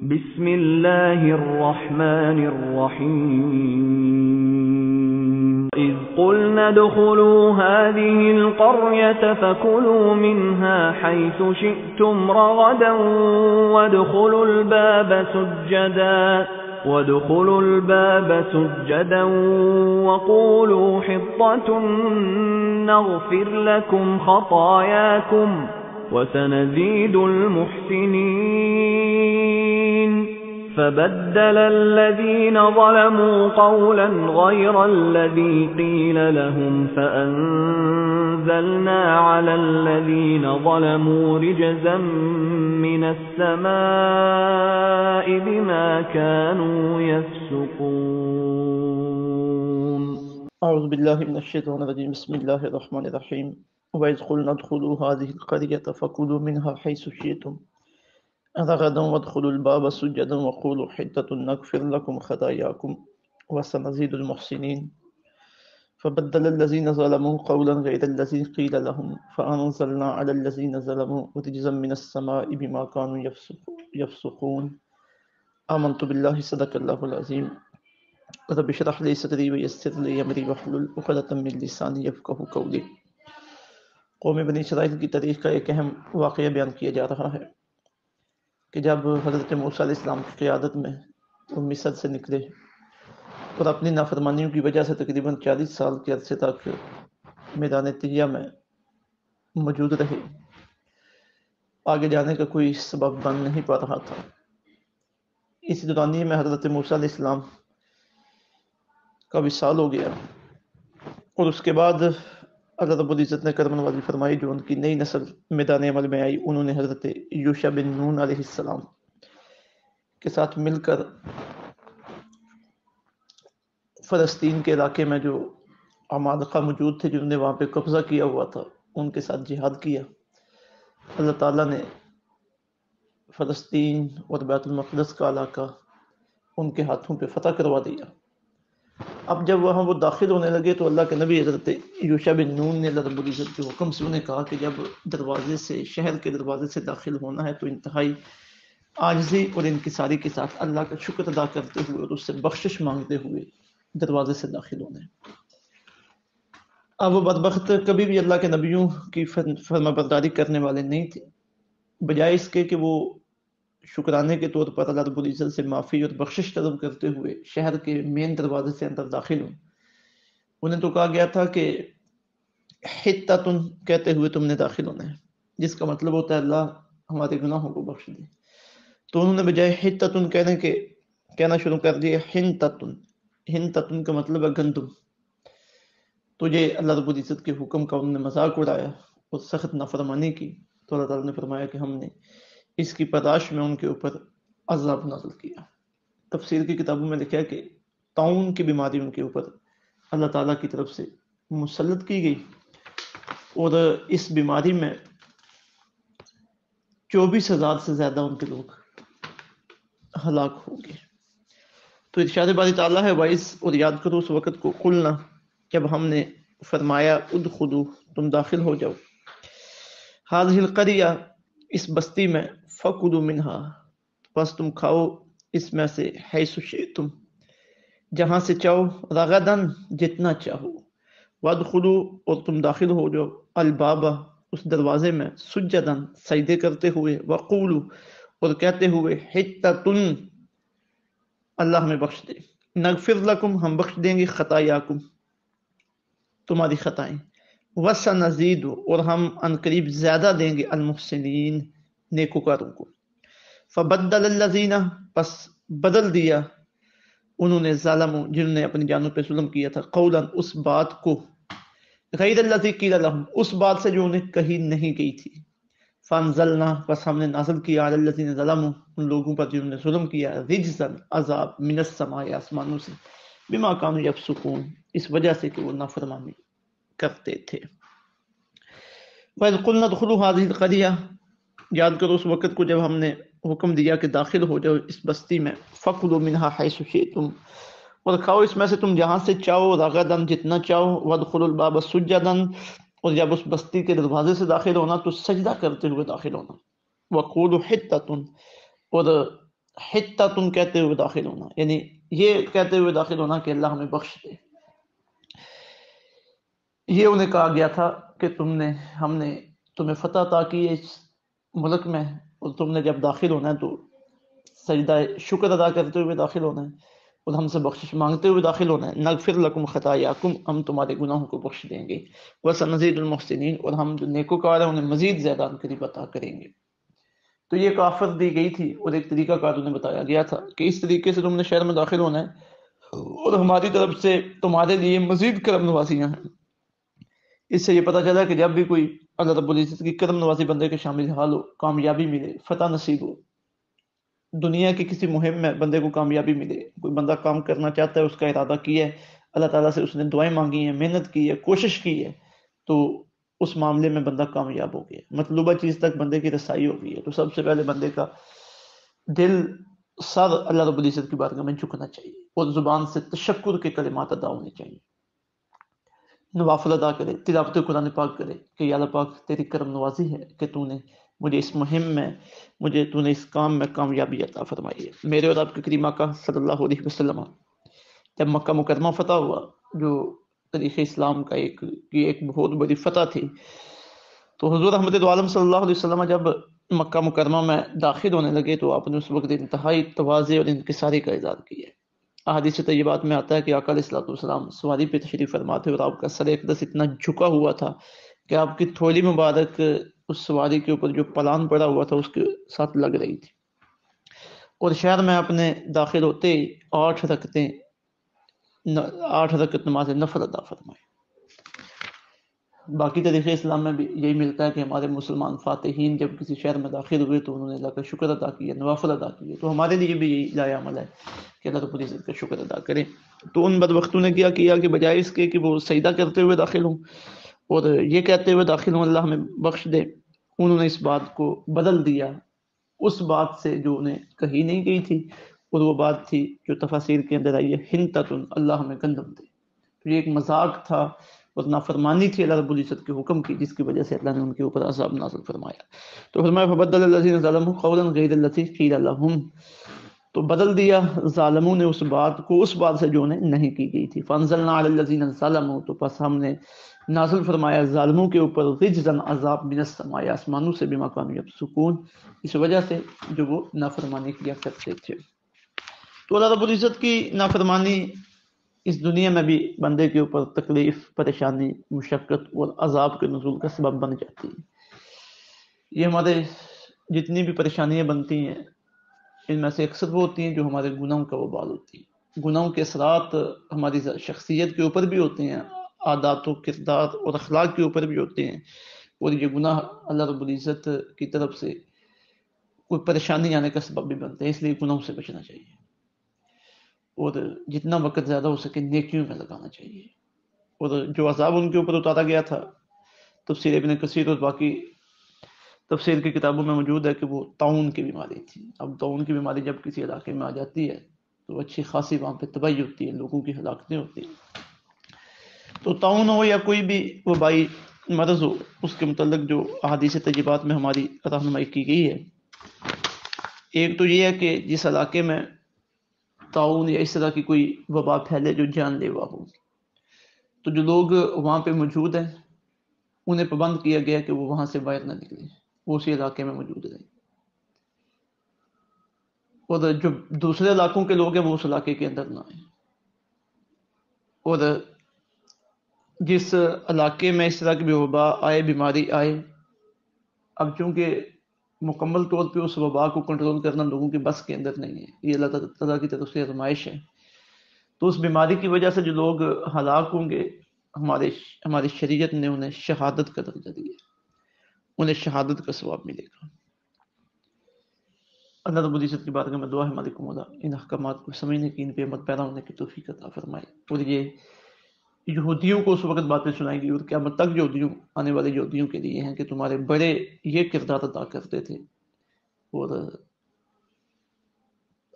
بسم الله الرحمن الرحيم إذ قلنا ادخلوا هذه القرية فكلوا منها حيث شئتم رغدا وادخلوا الباب سجدا وقولوا حطة نغفر لكم خطاياكم وسنزيد المحسنين فبدل الذين ظلموا قولا غير الذي قيل لهم فأنزلنا على الذين ظلموا رجزا من السماء بما كانوا يفسقون. أعوذ بالله من الشيطان الرجيم. بسم الله الرحمن الرحيم. وَإِذْ قُلْنَا ادْخُلُوا هَٰذِهِ الْقَرْيَةَ فَكُلُوا مِنْهَا حَيْثُ شِئْتُمْ رَغَدًا وَادْخُلُوا الْبَابَ سُجَّدًا وَقُولُوا حِطَّةٌ نَغْفِرْ لَكُمْ خَطَايَاكُمْ وَسَنَزِيدُ الْمُحْسِنِينَ فَبَدَّلَ الَّذِينَ ظَلَمُوا قَوْلًا غَيْرَ الَّذِي قِيلَ لَهُمْ فَأَنزَلْنَا عَلَى الَّذِينَ ظَلَمُوا رِجْزًا مِّنَ السَّمَاءِ بِمَا كَانُوا يَفْسُقُونَ. آمنت بالله صدق الله العظيم. رب اشرح لي صدري ويسر لي أمري واحلل عقدة من لساني يفقهوا قولي. قوم بنی اسرائیل کی تاریخ کا ایک اہم واقعہ بیان کیا جا رہا ہے کہ جب حضرت موسیٰ علیہ السلام کی قیادت میں وہ مصر سے نکلے اور اپنی نافرمانیوں کی وجہ سے تقریباً 40 سال کے عرصے تک میدان طیہ میں موجود رہے، آگے جانے کا کوئی سبب بن نہیں پا رہا تھا۔ اس دورانیے میں حضرت موسیٰ علیہ السلام کا وصال ہو گیا اور اس کے بعد اللہ رب العزت نے کرم نوازی فرمائی جو ان کی نئی نسل میدان عمل میں آئی۔ انہوں نے حضرت یوشع بن نون علیہ السلام کے ساتھ مل کر فلسطین کے علاقے میں جو عمالقہ موجود تھے جنہوں نے وہاں پہ قبضہ کیا ہوا تھا ان کے ساتھ جہاد کیا۔ اللہ تعالیٰ نے فلسطین اور بیت المقدس کا علاقہ ان کے ہاتھوں پہ فتح کروا دیا۔ اب جب وہاں وہ داخل ہونے لگے تو اللہ کے نبی حضرت یوشع بن نون نے اللہ رب العزت کے حکم سے انہیں کہا کہ جب دروازے سے، شہر کے دروازے سے داخل ہونا ہے تو انتہائی عاجزی اور انکساری کے ساتھ اللہ کا شکر ادا کرتے ہوئے اور اس سے بخشش مانگتے ہوئے دروازے سے داخل ہونا ہے۔ اب وہ بدبخت کبھی بھی اللہ کے نبیوں کی فرما برداری کرنے والے نہیں تھے، بجائے اس کے کہ وہ شکرانے کے طور پر اللہ رب العزت سے معافی اور بخشش طلب کرتے ہوئے شہر کے مین دروازے سے اندر داخل ہوں۔ انہیں تو کہا گیا تھا کہ حطۃ کہتے ہوئے تم نے داخل ہونا ہے، جس کا مطلب ہوتا ہے اللہ ہمارے گناہوں کو بخش دے۔ تو انہوں نے بجائے حطۃ کہنے کے کہنا شروع کر دیا حنطۃ۔ حنطۃ کا مطلب ہے گندم۔ تو یہ اللہ رب العزت کے حکم کا انہوں نے مذاق اڑایا اور سخت نافرمانی کی، تو اللہ تعالیٰ نے فرمایا کہ ہم نے اس کی پاداش میں ان کے اوپر عذاب نازل کیا۔ تفسیر کی کتابوں میں لکھا ہے کہ طاعون کی بیماری ان کے اوپر اللہ تعالیٰ کی طرف سے مسلط کی گئی اور اس بیماری میں 24,000 سے زیادہ ان کے لوگ ہلاک ہو گئے۔ تو ارشاد باری تعالیٰ ہے وائس، اور یاد کرو اس وقت کو قلنا جب ہم نے فرمایا ادخلو تم داخل ہو جاؤ، هذه القرية اس بستی میں، فَكُلُوا مِنْهَا بس تم کھاؤ اس میں سے، حیث شئتم جہاں سے چاہو، رغداً جتنا چاہو، وَادْخُلُوا اور تم داخل ہو جاؤ، الباب اس دروازے میں، سجداً سجدے کرتے ہوئے، وَقُولُوا اور کہتے ہوئے، حِطَّةٌ اللہ ہمیں بخش دے، نغفر لکم ہم بخش دیں گے، خطایاکم تمہاری خطائیں، وَسَنَزِيدُ اور ہم عنقریب زیادہ دیں گے، المحسنین نیکوکاروں کو۔ فبدل الذین پس بدل دیا انہوں نے، ظالموا جنہوں نے اپنی جانوں پہ ظلم کیا تھا، قولا اس بات کو، غیر الذی قیل لہم اس بات سے جو انہیں کہی نہیں گئی تھی، فانزلنا پس ہم نے نازل کیا علی الذین ظلموا ان لوگوں پر جنہوں نے ظلم کیا، رجزا عذاب، من السماء آسمانوں سے، بما کانوا یفسقون اس وجہ سے کہ وہ نافرمانی کرتے تھے۔ وَإِذْ قُلْنَا ادْخُلُوا هَٰذِهِ الْقَرْيَةَ یاد کرو اس وقت کو جب ہم نے حکم دیا کہ داخل ہو جاؤ اس بستی میں، فَكُلُوا مِنْهَا حَيْثُ شِئْتُمْ اور کھاؤ اس میں سے تم جہاں سے چاہو، رغداً جتنا چاہو، وَادْخُلُوا الْبَابَ سُجَّدًا اور جب اس بستی کے دروازے سے داخل ہونا تو سجدہ کرتے ہوئے داخل ہونا، وَقُولُوا حِطَّةٌ اور حتۃ کہتے ہوئے داخل ہونا، یعنی یہ کہتے ہوئے داخل ہونا کہ اللہ ہمیں بخش دے. یہ انہیں کہا گیا تھا کہ ہم نے تمہیں فتح عطا کی ہے اس ملک میں، اور تم نے جب داخل ہونا ہے تو سجدہ شکر ادا کرتے ہوئے داخل ہونا ہے اور ہم سے بخشش مانگتے ہوئے داخل ہونا ہے. نغفر لکم خطایاکم، ہم تمہارے گناہوں کو بخش دیں گے. وسنزید المحسنین، اور ہم جو نیکوکار ہیں انہیں مزید زیادہ قریب عطا کریں گے. تو یہ آفت دی گئی تھی اور ایک طریقہ کار انہیں بتایا گیا تھا کہ اس طریقے سے تم نے شہر میں داخل ہونا ہے اور ہماری طرف سے تمہارے لیے مزید کرم نوازیاں ہیں. اس سے یہ پتہ چلا کہ جب بھی کوئی اللہ رب العزت کی کرم نوازی بندے کے شامل حال ہو، کامیابی ملے، فتح نصیب ہو، دنیا کی کسی مہم میں بندے کو کامیابی ملے، کوئی بندہ کام کرنا چاہتا ہے، اس کا ارادہ کیا ہے، اللہ تعالیٰ سے اس نے دعائیں مانگی ہیں، محنت کی ہے، کوشش کی ہے، تو اس معاملے میں بندہ کامیاب ہو گیا، مطلوبہ چیز تک بندے کی رسائی ہو گئی ہے. تو سب سے پہلے بندے کا دل، سر اللہ رب العزت کی بارگاہ میں جھکنا چاہیے اور زبان سے تشکر کے کلمات ادا ہونے چاہیے. نوافل ادا کرے، تلاوت قرآن پاک کرے کہ یا اللہ پاک تیری کرم نوازی ہے کہ تو نے مجھے اس مہم میں، تو نے اس کام میں کامیابی عطا فرمائی ہے. میرے اور آپ کے کریم آقا صلی اللہ علیہ وسلم جب مکہ مکرمہ فتح ہوا، جو تاریخ اسلام کا ایک بہت بڑی فتح تھی، تو حضور رحمت عالم صلی اللہ علیہ وسلم جب مکہ مکرمہ میں داخل ہونے لگے تو آپ نے اس وقت انتہائی تواضع اور انکساری کا اظہار کیا. احادیث طیبات میں آتا ہے کہ آقا علیہ الصلوۃ والسلام سواری پہ تشریف فرما تھے اور آپ کا سر اقدس اتنا جھکا ہوا تھا کہ آپ کی تھولی مبارک اس سواری کے اوپر جو پلان پڑا ہوا تھا اس کے ساتھ لگ رہی تھی. اور شہر میں اپنے داخل ہوتے ہی 8 رکعت نماز نفل ادا فرمائے. باقی تاریخ اسلام میں بھی یہی ملتا ہے کہ ہمارے مسلمان فاتحین جب کسی شہر میں داخل ہوئے تو انہوں نے اللہ کا شکر ادا کیا، نوافل ادا کیے. تو ہمارے لیے بھی یہی لایا عمل ہے کہ اللہ رب العزت کا شکر ادا کریں. تو ان بدبختوں نے کیا کہ بجائے اس کے کہ وہ سجدہ کرتے ہوئے داخل ہوں اور یہ کہتے ہوئے داخل ہوں اللہ ہمیں بخش دے، انہوں نے اس بات کو بدل دیا اس بات سے جو انہیں کہی نہیں گئی تھی، اور وہ بات تھی جو تفاسیر کے اندر آئی ہے ہنتتن، اللہ ہمیں گندم دے. تو یہ ایک مذاق تھا اور نافرمانی تھی اللہ رب العزت کے حکم کی، جس کی وجہ سے اللہ نے ان کے اوپر عذاب نازل فرمایا. تو فرمایا فبدل الذین ظلموا قولا غیر الذی قیل لهم، تو بدل دیا ظالموں نے اس بات کو اس بات سے جو انہیں نہیں کی گئی تھی. فانزلنا علی الذین ظلموا، تو پس ہم نے نازل فرمایا ظالموں کے اوپر رجزا عذاب من السماء، آسمانوں سے، بما کانوا یفسقون، اس وجہ سے جو وہ نافرمانی کیا کرتے تھے. تو اللہ رب العزت کی نافرمانی اس دنیا میں بھی بندے کے اوپر تکلیف، پریشانی، مشقت اور عذاب کے نزول کا سبب بن جاتی ہے. یہ ہمارے جتنی بھی پریشانیاں بنتی ہیں ان میں سے اکثر وہ ہوتی ہیں جو ہمارے گناہوں کا وبال ہوتی ہیں. گناہوں کے اثرات ہماری شخصیت کے اوپر بھی ہوتے ہیں، عادات و کردار اور اخلاق کے اوپر بھی ہوتے ہیں، اور یہ گناہ اللہ رب العزت کی طرف سے کوئی پریشانی آنے کا سبب بھی بنتے ہیں. اس لیے گناہوں سے بچنا چاہیے اور جتنا وقت زیادہ ہو سکے نیکیوں میں لگانا چاہیے. اور جو عذاب ان کے اوپر اتارا گیا تھا، تفسیر ابن کثیر اور باقی تفسیر کی کتابوں میں موجود ہے کہ وہ طاعون کی بیماری تھی. اب طاعون کی بیماری جب کسی علاقے میں آ جاتی ہے تو اچھی خاصی وہاں پہ تباہی ہوتی ہے، لوگوں کی ہلاکتیں ہوتی ہیں. تو طاعون ہو یا کوئی بھی وبائی مرض ہو، اس کے متعلق جو احادیث طیبات میں ہماری رہنمائی کی گئی ہے، ایک تو یہ ہے کہ جس علاقے میں طاعون یا اس طرح کی کوئی وبا پھیلے جو جان لیوا ہو، تو جو لوگ وہاں پہ موجود ہیں انہیں پابند کیا گیا کہ وہ وہاں سے باہر نہ نکلیں، وہ اسی علاقے میں موجود رہیں. اور جو دوسرے علاقوں کے لوگ ہیں وہ اس علاقے کے اندر نہ آئیں. اور جس علاقے میں اس طرح کی وبا آئے، بیماری آئے، اب چونکہ مکمل طور پہ اس وبا کو کنٹرول کرنا لوگوں کے بس کے اندر نہیں ہے، یہ اللہ تعالیٰ کی طرف سے آزمائش ہے. تو اس بیماری کی وجہ سے جو لوگ ہلاک ہوں گے، ہماری شریعت نے انہیں شہادت کا درجہ دیا، انہیں شہادت کا ثواب ملے گا. اللہ رب العزت کی بارگاہ میں دعا ہے مالک مولا ان احکامات کو سمجھنے کی، ان پہ عمل پیرا ہونے کی توفیق عطا فرمائے. اور یہ یہودیوں کو اس وقت باتیں سنائیں گی اور قیامت تک یہودیوں، آنے والے یہودیوں کے لیے ہیں کہ تمہارے بڑے یہ کردار ادا کرتے تھے، اور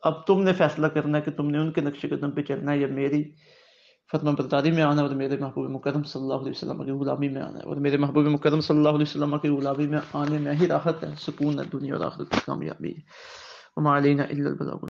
اب تم نے فیصلہ کرنا ہے کہ تم نے ان کے نقش قدم پہ چلنا ہے یا میری فرما برداری میں آنا ہے اور میرے محبوب مکرم صلی اللہ علیہ وسلم کی غلامی میں آنا ہے. اور میرے محبوب مکرم صلی اللہ علیہ وسلم کی غلامی میں آنے میں ہی راحت ہے، سکون ہے، دنیا اور آخرت کی کامیابی ہے. وما علینا الا البلاغ